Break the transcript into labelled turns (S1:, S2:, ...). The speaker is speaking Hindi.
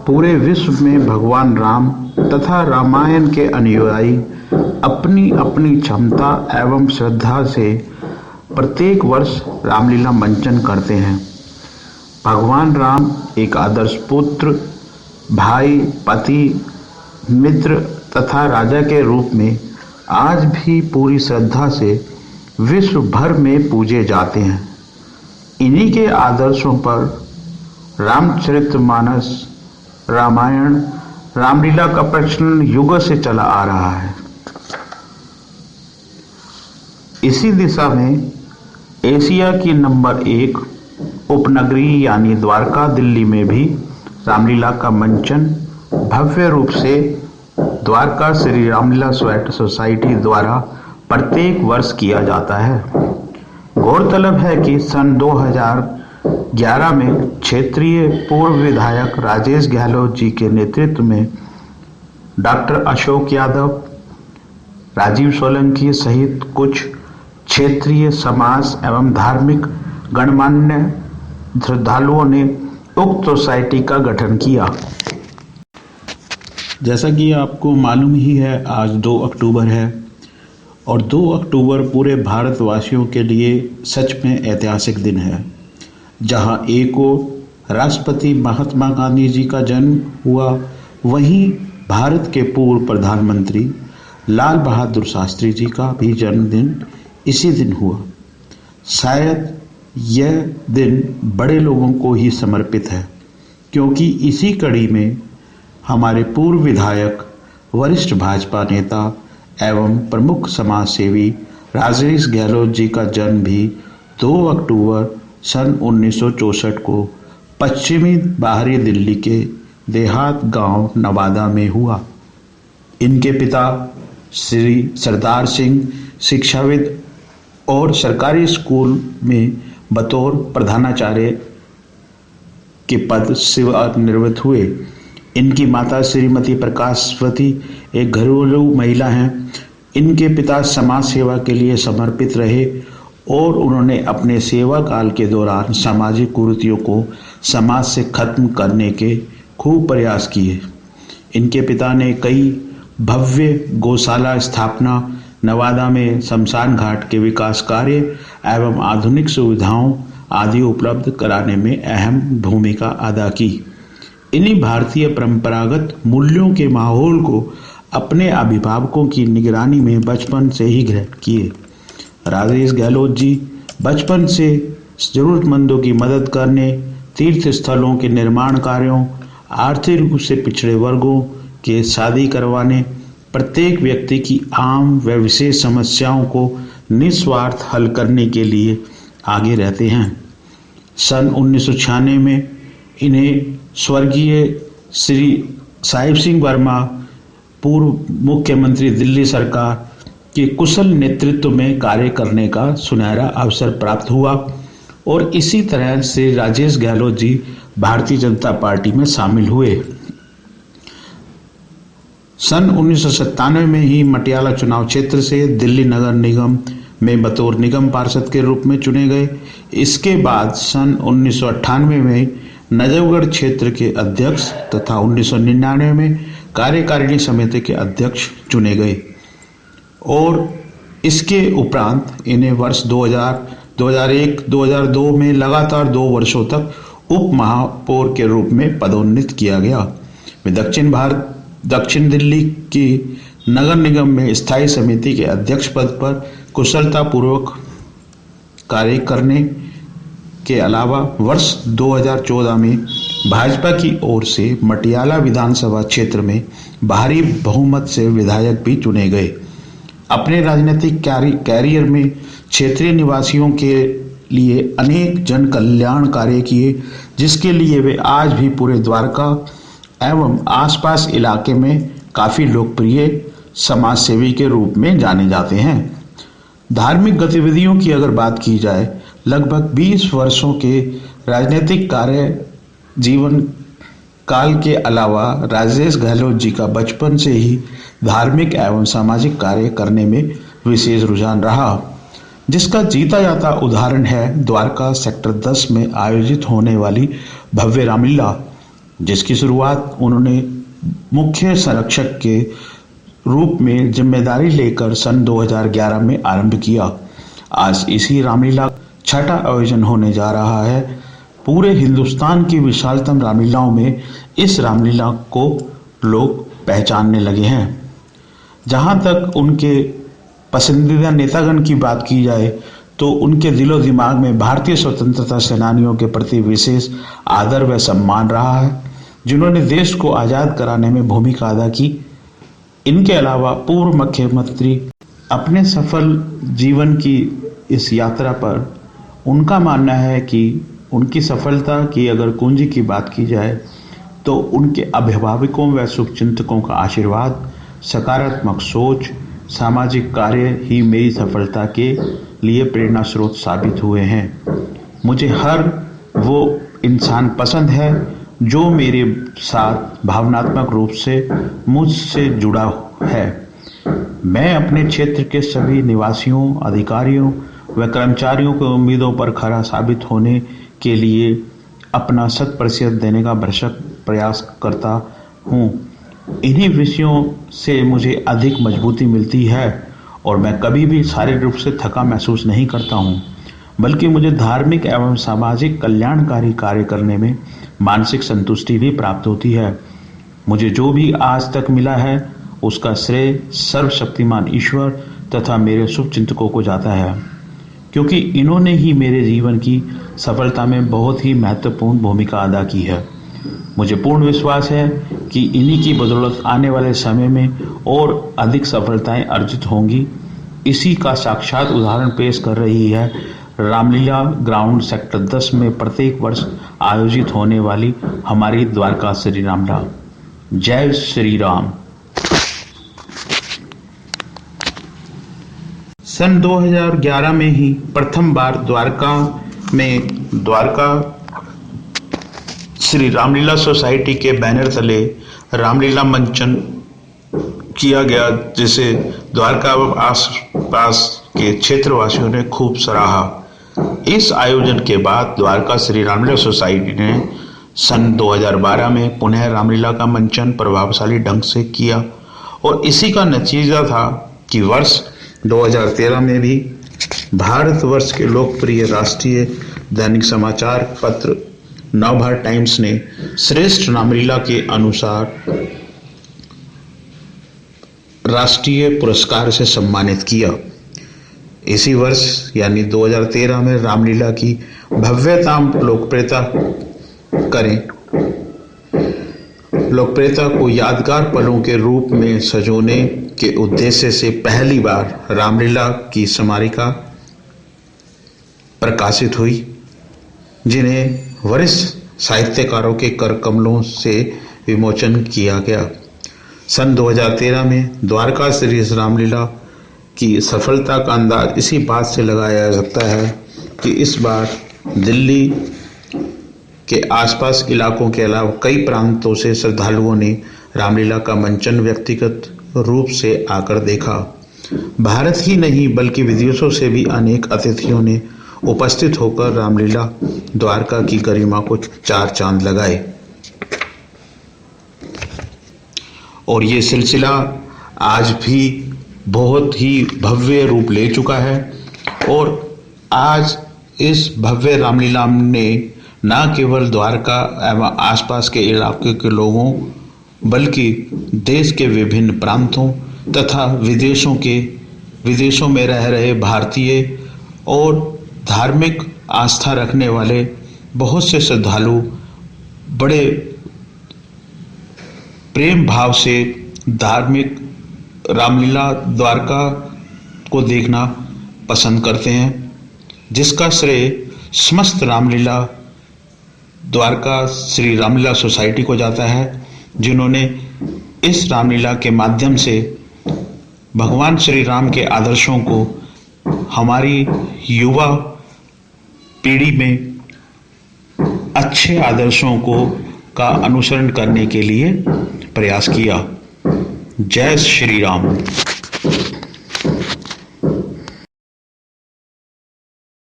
S1: पूरे विश्व में भगवान राम तथा रामायण के अनुयायी अपनी अपनी क्षमता एवं श्रद्धा से प्रत्येक वर्ष रामलीला मंचन करते हैं। भगवान राम एक आदर्श पुत्र, भाई, पति, मित्र तथा राजा के रूप में आज भी पूरी श्रद्धा से विश्व भर में पूजे जाते हैं। इन्हीं के आदर्शों पर रामचरितमानस, रामायण, रामलीला का प्रचलन युगों से चला आ रहा है। इसी दिशा में एशिया की नंबर 1 उपनगरी यानी द्वारका दिल्ली में भी रामलीला का मंचन भव्य रूप से द्वारका श्री रामलीला सोसाइटी द्वारा प्रत्येक वर्ष किया जाता है। गौरतलब है कि सन 2011 में क्षेत्रीय पूर्व विधायक राजेश गहलोत जी के नेतृत्व में डॉक्टर अशोक यादव, राजीव सोलंकी सहित कुछ क्षेत्रीय समाज एवं धार्मिक गणमान्य श्रद्धालुओं ने उक्त सोसाइटी का गठन किया। जैसा कि आपको मालूम ही है, आज 2 अक्टूबर है और 2 अक्टूबर पूरे भारतवासियों के लिए सच में ऐतिहासिक दिन है, जहां एक ओर राष्ट्रपति महात्मा गांधी जी का जन्म हुआ, वहीं भारत के पूर्व प्रधानमंत्री लाल बहादुर शास्त्री जी का भी जन्मदिन इसी दिन हुआ। शायद यह दिन बड़े लोगों को ही समर्पित है, क्योंकि इसी कड़ी में हमारे पूर्व विधायक, वरिष्ठ भाजपा नेता एवं प्रमुख समाज सेवी राजेश गहलोत जी का जन्म भी 2 अक्टूबर सन 1964 को पश्चिमी बाहरी दिल्ली के देहात गांव नवादा में हुआ। इनके पिता श्री सरदार सिंह शिक्षाविद और सरकारी स्कूल में बतौर प्रधानाचार्य के पद सेवानिवृत्त हुए। इनकी माता श्रीमती प्रकाशवती एक घरेलू महिला हैं। इनके पिता समाज सेवा के लिए समर्पित रहे और उन्होंने अपने सेवा काल के दौरान सामाजिक कुरीतियों को समाज से खत्म करने के खूब प्रयास किए। इनके पिता ने कई भव्य गौशाला स्थापना, नवादा में शमशान घाट के विकास कार्य एवं आधुनिक सुविधाओं आदि उपलब्ध कराने में अहम भूमिका अदा की। इन्हीं भारतीय परंपरागत मूल्यों के माहौल को अपने अभिभावकों की निगरानी में बचपन से ही ग्रहण किए। राजेश गहलोत जी बचपन से जरूरतमंदों की मदद करने, तीर्थ स्थलों के निर्माण कार्यों, आर्थिक रूप से पिछड़े वर्गों के शादी करवाने, प्रत्येक व्यक्ति की आम व विशेष समस्याओं को निस्वार्थ हल करने के लिए आगे रहते हैं। सन 1996 में इन्हें स्वर्गीय श्री साहिब सिंह वर्मा, पूर्व मुख्यमंत्री दिल्ली सरकार के कुशल नेतृत्व में कार्य करने का सुनहरा अवसर प्राप्त हुआ और इसी तरह से राजेश गहलोत जी भारतीय जनता पार्टी में शामिल हुए। सन 1997 में ही मटियाला चुनाव क्षेत्र से दिल्ली नगर निगम में बतौर निगम पार्षद के रूप में चुने गए। इसके बाद सन 1998 में नजफगढ़ क्षेत्र के अध्यक्ष तथा 1999 में कार्यकारिणी समिति के अध्यक्ष चुने गए और इसके उपरांत इन्हें वर्ष 2000, 2001, 2002 में लगातार 2 वर्षों तक उप महापौर के रूप में पदोन्नत किया गया। वे दक्षिण दिल्ली की नगर निगम में स्थायी समिति के अध्यक्ष पद पर कुशलतापूर्वक कार्य करने के अलावा वर्ष 2014 में भाजपा की ओर से मटियाला विधानसभा क्षेत्र में भारी बहुमत से विधायक भी चुने गए। अपने राजनीतिक कैरियर में क्षेत्रीय निवासियों के लिए अनेक जन कल्याण कार्य किए, जिसके लिए वे आज भी पूरे द्वारका एवं आसपास इलाके में काफी लोकप्रिय समाज सेवी के रूप में जाने जाते हैं। धार्मिक गतिविधियों की अगर बात की जाए, लगभग 20 वर्षों के राजनीतिक कार्य जीवन काल के अलावा राजेश गहलोत जी का बचपन से ही धार्मिक एवं सामाजिक कार्य करने में विशेष रुझान रहा, जिसका जीता जाता उदाहरण है द्वारका सेक्टर 10 में आयोजित होने वाली भव्य रामलीला। जिसकी शुरुआत उन्होंने मुख्य संरक्षक के रूप में जिम्मेदारी लेकर सन 2011 में आरंभ किया। आज इसी रामलीला छठा आयोजन होने जा रहा है। पूरे हिंदुस्तान की विशालतम रामलीलाओं में इस रामलीला को लोग पहचानने लगे हैं। जहां तक उनके पसंदीदा नेतागण की बात की जाए तो उनके दिलो दिमाग में भारतीय स्वतंत्रता सेनानियों के प्रति विशेष आदर व सम्मान रहा है, जिन्होंने देश को आज़ाद कराने में भूमिका अदा की। इनके अलावा पूर्व मुख्यमंत्री अपने सफल जीवन की इस यात्रा पर उनका मानना है कि उनकी सफलता की अगर कुंजी की बात की जाए तो उनके अभिभावकों व शुभचिंतकों का आशीर्वाद, सकारात्मक सोच, सामाजिक कार्य ही मेरी सफलता के लिए प्रेरणा स्रोत साबित हुए हैं। मुझे हर वो इंसान पसंद है जो मेरे साथ भावनात्मक रूप से मुझसे जुड़ा है। मैं अपने क्षेत्र के सभी निवासियों, अधिकारियों व कर्मचारियों की उम्मीदों पर खरा साबित होने के लिए अपना 100% देने का भरसक प्रयास करता हूँ। इन्हीं विषयों से मुझे अधिक मजबूती मिलती है और मैं कभी भी शारीरिक रूप से थका महसूस नहीं करता हूँ, बल्कि मुझे धार्मिक एवं सामाजिक कल्याणकारी कार्य करने में मानसिक संतुष्टि भी प्राप्त होती है। मुझे जो भी आज तक मिला है उसका श्रेय सर्वशक्तिमान ईश्वर तथा मेरे शुभचिंतकों को जाता है, क्योंकि इन्होंने ही मेरे जीवन की सफलता में बहुत ही महत्वपूर्ण भूमिका अदा की है। मुझे पूर्ण विश्वास है कि इन्हीं की बदौलत आने वाले समय में और अधिक सफलताएं अर्जित होंगी। इसी का साक्षात उदाहरण पेश कर रही है रामलीला ग्राउंड सेक्टर 10 में प्रत्येक वर्ष आयोजित होने वाली हमारी द्वारका श्री रामलीला। जय श्री राम। सन 2011 में ही प्रथम बार द्वारका श्री रामलीला सोसाइटी के बैनर तले रामलीला मंचन किया गया, जिसे द्वारका व आसपास के क्षेत्रवासियों ने खूब सराहा। इस आयोजन के बाद द्वारका श्री रामलीला सोसाइटी ने सन 2012 में पुनः रामलीला का मंचन प्रभावशाली ढंग से किया और इसी का नतीजा था कि वर्ष 2013 में भी भारतवर्ष के लोकप्रिय राष्ट्रीय दैनिक समाचार पत्र नवभारत टाइम्स ने श्रेष्ठ रामलीला के अनुसार राष्ट्रीय पुरस्कार से सम्मानित किया। इसी वर्ष यानी 2013 में रामलीला की भव्यता लोकप्रियता को यादगार पलों के रूप में सजोने के उद्देश्य से पहली बार रामलीला की स्मारिका प्रकाशित हुई, जिन्हें वरिष्ठ साहित्यकारों के कर कमलों से विमोचन किया गया। सन 2013 में द्वारका श्री रामलीला की सफलता का अंदाज इसी बात से लगाया जा सकता है कि इस बार दिल्ली के आसपास इलाकों के अलावा कई प्रांतों से श्रद्धालुओं ने रामलीला का मंचन व्यक्तिगत रूप से आकर देखा। भारत ही नहीं बल्कि विदेशों से भी अनेक अतिथियों ने उपस्थित होकर रामलीला द्वारका की गरिमा को चार चांद लगाए और ये सिलसिला आज भी बहुत ही भव्य रूप ले चुका है। और आज इस भव्य रामलीला ने न केवल द्वारका एवं आसपास के इलाके के लोगों बल्कि देश के विभिन्न प्रांतों तथा विदेशों में रह रहे भारतीय और धार्मिक आस्था रखने वाले बहुत से श्रद्धालु बड़े प्रेम भाव से धार्मिक रामलीला द्वारका को देखना पसंद करते हैं, जिसका श्रेय समस्त रामलीला द्वारका श्री रामलीला सोसाइटी को जाता है, जिन्होंने इस रामलीला के माध्यम से भगवान श्री राम के आदर्शों को हमारी युवा पीढ़ी में अच्छे आदर्शों का अनुसरण करने के लिए प्रयास किया। जय श्री राम।